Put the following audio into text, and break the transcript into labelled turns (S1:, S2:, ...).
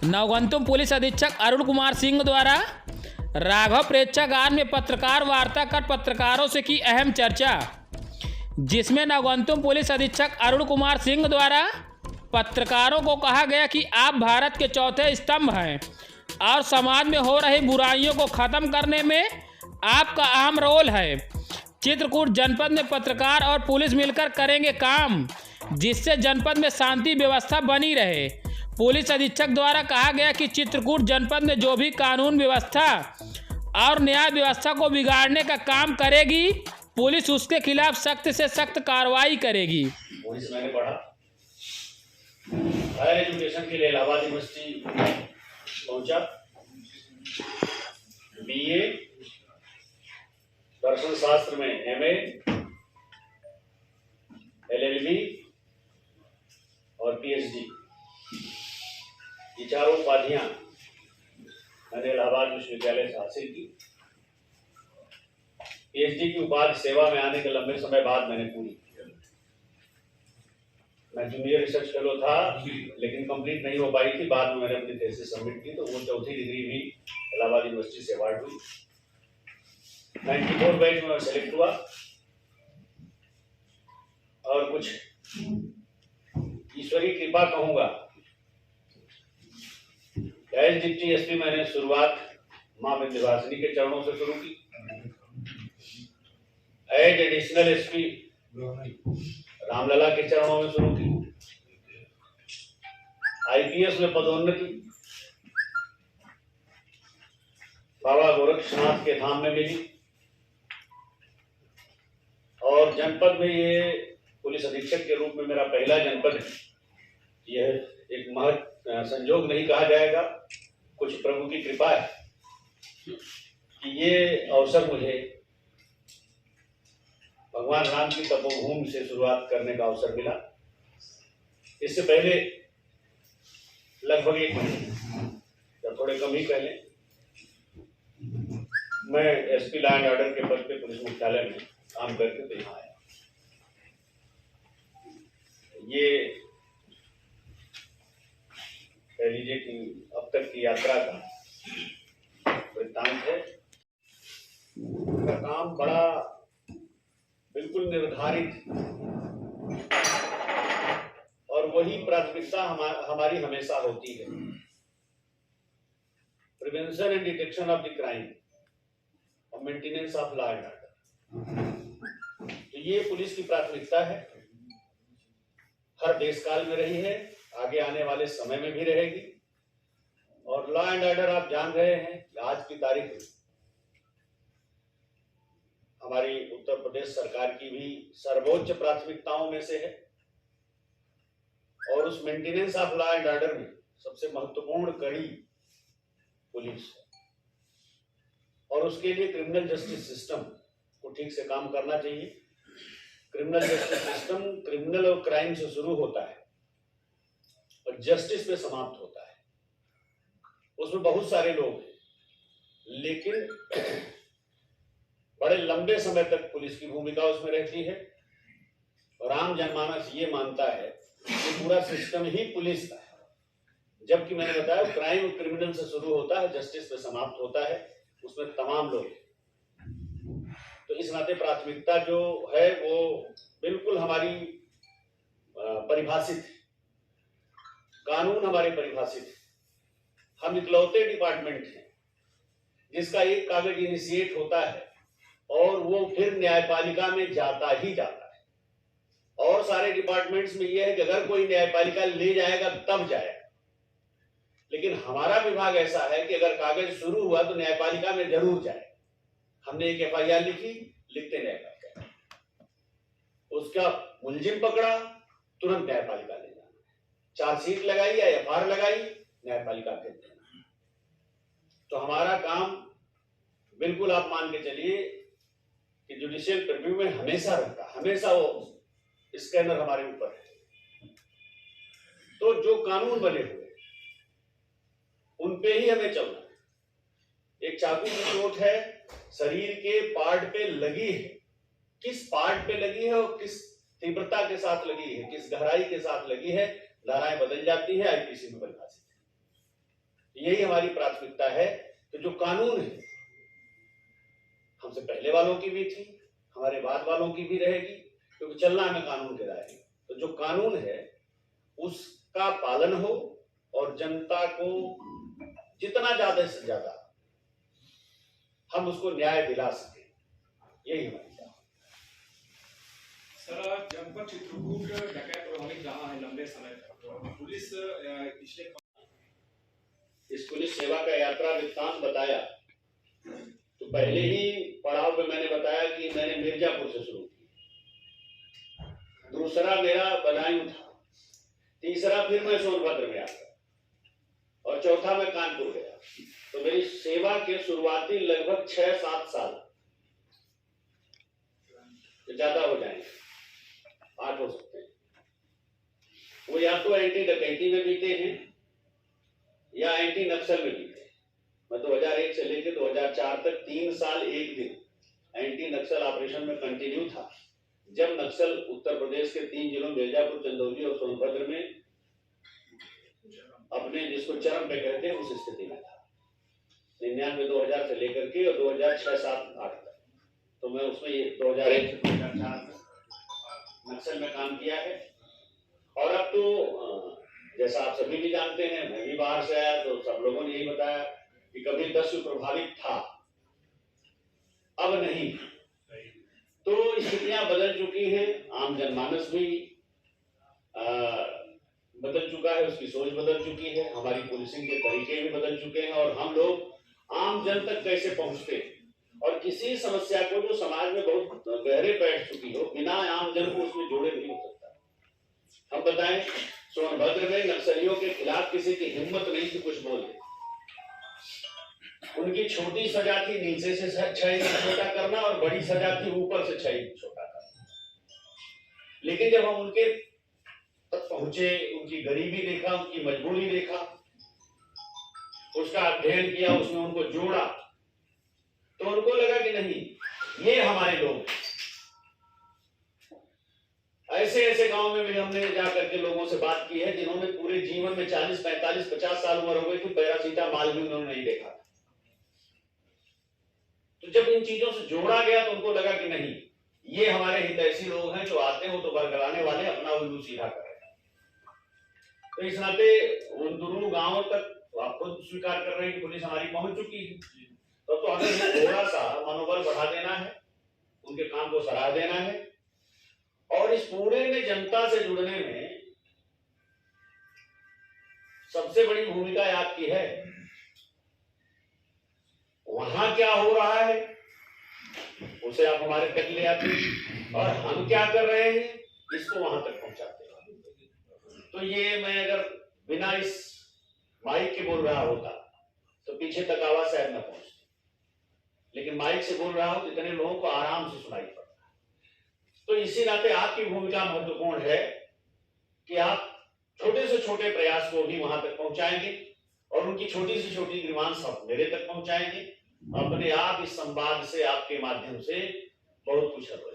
S1: नवगंतुम police अधीक्षक अरुण कुमार सिंह द्वारा राघव प्रेक्षागार में पत्रकार वार्ता कर पत्रकारों से की अहम चर्चा, जिसमें नवगंतुम पुलिस अधीक्षक अरुण कुमार सिंह द्वारा पत्रकारों को कहा गया कि आप भारत के चौथे स्तंभ हैं और समाज में हो रही बुराइयों को खत्म करने में आपका अहम रोल है। चित्रकूट जनपद में पत्रकार और पुलिस मिलकर करेंगे काम, जिससे जनपद में शांति व्यवस्था बनी रहे। पुलिस अधीक्षक द्वारा कहा गया कि चित्रकूट जनपद में जो भी कानून व्यवस्था और न्याय व्यवस्था को बिगाड़ने का काम करेगी, पुलिस उसके खिलाफ सख्त से सख्त कार्रवाई करेगी।
S2: पुलिस मैंने पढ़ा, हायर एजुकेशन के लिए इलाहाबाद यूनिवर्सिटी पहुंचा, बीए दर्शन शास्त्र में एमए, एलएलबी और पीएचडी, ये चारों उपाधियां मैंने इलाहाबाद विश्वविद्यालय से हासिल की। पीएचडी की उपाधि सेवा में आने के लंबे समय बाद मैंने पूरी की। मैं जूनियर रिसर्च फेलो था, लेकिन कंप्लीट नहीं हो पाई थी। बाद में मैंने अपनी थीसिस सबमिट की, तो वो चौथी डिग्री भी इलाहाबाद यूनिवर्सिटी से अवार्ड हुई। 94 बैच में सेलेक्ट हुआ और कुछ ईश्वरीय कृपा कहूंगा, एज डिप्टी एसपी मैंने शुरुआत मां विंध्यवासिनी के चरणों से शुरू की। एज एडिशनल एसपी रामलला के चरणों में शुरू की। आईपीएस में पदोन्नति बाबा गोरक्षनाथ के धाम में मिली और जनपद में ये पुलिस अधीक्षक के रूप में मेरा पहला जनपद है। यह एक महत् संजोग नहीं कहा जाएगा, कुछ प्रभु की कृपा है कि ये अवसर मुझे भगवान राम की तपोभूमि से शुरुआत करने का अवसर मिला। इससे पहले लगभग एक महीने या थोड़े कम ही पहले मैं एसपी लॉ एंड ऑर्डर के पद पे पुलिस मुख्यालय में काम करके तो यहाँ आया। ये कह लीजिए कि अब तक की यात्रा का वृत्तांत है। मेरा काम बड़ा बिल्कुल निर्धारित और वही प्राथमिकता हमारी हमेशा होती है, prevention and detection of the crime और maintenance of law and order. तो ये पुलिस की प्राथमिकता है, हर देश काल में रही है, आगे आने वाले समय में भी रहेगी। और लॉ एंड ऑर्डर आप जान रहे हैं कि आज की तारीख में हमारी उत्तर प्रदेश सरकार की भी सर्वोच्च प्राथमिकताओं में से है और उस maintenance of law and order में सबसे महत्वपूर्ण कड़ी पुलिस है। और उसके लिए क्रिमिनल जस्टिस सिस्टम को ठीक से काम करना चाहिए। क्रिमिनल जस्टिस सिस्टम क्रिमिनल और क्राइम से शुरू होता है और जस्टिस पे समाप्त होता है। उसमें बहुत सारे लोग हैं, लेकिन बड़े लंबे समय तक पुलिस की भूमिका उसमें रहती है और आम जनमानस ये मानता है कि पूरा सिस्टम ही पुलिस का है, जबकि मैंने बताया क्राइम और क्रिमिनल से शुरू होता है, जस्टिस पे समाप्त होता है, उसमें तमाम लोग हैं। तो इस नाते प्राथमिकता जो है वो बिल्कुल हमारी परिभाषित है, कानून हमारे परिभाषित है। हम इकलौते डिपार्टमेंट हैं जिसका एक कागज इनिशिएट होता है और वो फिर न्यायपालिका में जाता ही जाता है। और सारे डिपार्टमेंट्स में यह है कि अगर कोई न्यायपालिका ले जाएगा तब जाएगा, लेकिन हमारा विभाग ऐसा है कि अगर कागज शुरू हुआ तो न्यायपालिका में जरूर जाए। हमने एक एफआईआर लिखी, लिखते न्यायपालिका, उसका मुलजिम पकड़ा, तुरंत न्यायपालिका ले जाना, चार्जशीट लगाई या एफआईआर लगाई, न्यायपालिका भेज देना। तो हमारा काम बिल्कुल आप मान के चलिए कि जुडिशियल प्रीव्यू में हमेशा रहता है, हमेशा वो स्कैनर हमारे ऊपर है। तो जो कानून बने हुए उन पे ही हमें चलना है। एक चाकू की चोट है, शरीर के पार्ट पे लगी है, किस पार्ट पे लगी है और किस तीव्रता के साथ लगी है, किस गहराई के साथ लगी है, धाराएं बदल जाती है, आईपीसी में परिभाषित है। यही हमारी प्राथमिकता है कि जो कानून है, हमसे पहले वालों की भी थी, हमारे बाद वालों की भी रहेगी, क्योंकि चलना हमें कानून के राह। तो जो कानून है उसका पालन हो और जनता को जितना ज्यादा से ज्यादा हम उसको न्याय दिला सके, यही हमारी बात।
S3: सर, जनपद चित्रकूट डकैत प्रभावित रहा है लंबे समय तक। पुलिस पिछले
S2: इस पुलिस सेवा का यात्रा वृत्तांत बताया तो पहले ही पड़ाव पे मैंने बताया कि मैंने मिर्जापुर से शुरू की, दूसरा मेरा बदायूं था, तीसरा फिर मैं सोनभद्र में आया और चौथा मैं कानपुर गया। तो मेरी सेवा के शुरुआती लगभग 6-7 साल, ज्यादा हो जाएंगे, 8 हो सकते हैं, वो या तो एंटी डकैती में बीते हैं या एंटी नक्सल में बीते। मैं 2001 से लेकर 2004 तक 3 साल 1 दिन एंटी नक्सल ऑपरेशन में कंटिन्यू था, जब नक्सल उत्तर प्रदेश के 3 जिलों मिर्जापुर, चंदौली और सोनभद्र में अपने जिसको चरम पे कहते हैं उस स्थिति में था। 99-2000 से लेकर के और 2006-07-08 तक, तो मैं उसमें 2001 से 2004 तक नक्सल में काम किया है। और अब तो जैसा आप सभी भी जानते हैं, मैं भी बाहर से आया तो सब लोगों ने यही बताया कि कभी 10 प्रभावित था, अब नहीं। तो स्थितियां बदल चुकी हैं, आम जनमानस भी बदल चुका है, उसकी सोच बदल चुकी है, हमारी पुलिसिंग के तरीके भी बदल चुके हैं और हम लोग आम जन तक कैसे पहुंचते हैं और किसी समस्या को जो समाज में बहुत गहरे बैठ चुकी हो, बिना आम जन को उसमें जोड़े नहीं हो सकता। हम बताएं, सोनभद्र में नक्सलियों के खिलाफ किसी की हिम्मत नहीं थी कुछ बोले। उनकी छोटी सजा थी नीचे से 6 इंच छोटा करना और बड़ी सजा थी ऊपर से 6 इंच छोटा करना। लेकिन जब हम उनके तक पहुंचे, उनकी गरीबी देखा, उनकी मजबूरी देखा, उसका अध्ययन किया, उसमें उनको जोड़ा, तो उनको लगा कि नहीं, ये हमारे लोग हैं। ऐसे ऐसे गांव में भी हमने जाकर के लोगों से बात की है जिन्होंने पूरे जीवन में 40, 45, 50 साल उम्र हो गई थी, पैरासीटामॉल भी उन्होंने नहीं देखा। तो जब इन चीजों से जोड़ा गया तो उनको लगा कि नहीं, ये हमारे हितैषी लोग हैं, जो आते हैं वो तो बरगलाने वाले, अपना उल्लू सीधा करें। तो इस नाते उन दोनों गांवों तक आप खुद स्वीकार कर रहे हैं कि पुलिस हमारी पहुंच चुकी है, तो हमें थोड़ा सा मनोबल बढ़ा देना है, उनके काम को सराह देना है और इस पूरे में जनता से जुड़ने में सबसे बड़ी भूमिका आपकी है। वहां क्या हो रहा है उसे आप हमारे तक ले आते हैं और हम क्या कर रहे हैं इसको वहां तक पहुंचाते हैं। तो ये मैं अगर बिना इस माइक के बोल रहा होता तो पीछे तक आवाज शायद न पहुंचती, लेकिन माइक से बोल रहा हूं तो इतने लोगों को आराम से सुनाई पड़ता है। तो इसी नाते आपकी भूमिका महत्वपूर्ण है कि आप छोटे से छोटे प्रयास को भी वहां तक पहुंचाएंगे और उनकी छोटी से छोटी ग्रीवांस आप मेरे तक पहुंचाएंगे। अपने आप इस संवाद से, आपके माध्यम से बहुत कुछ हो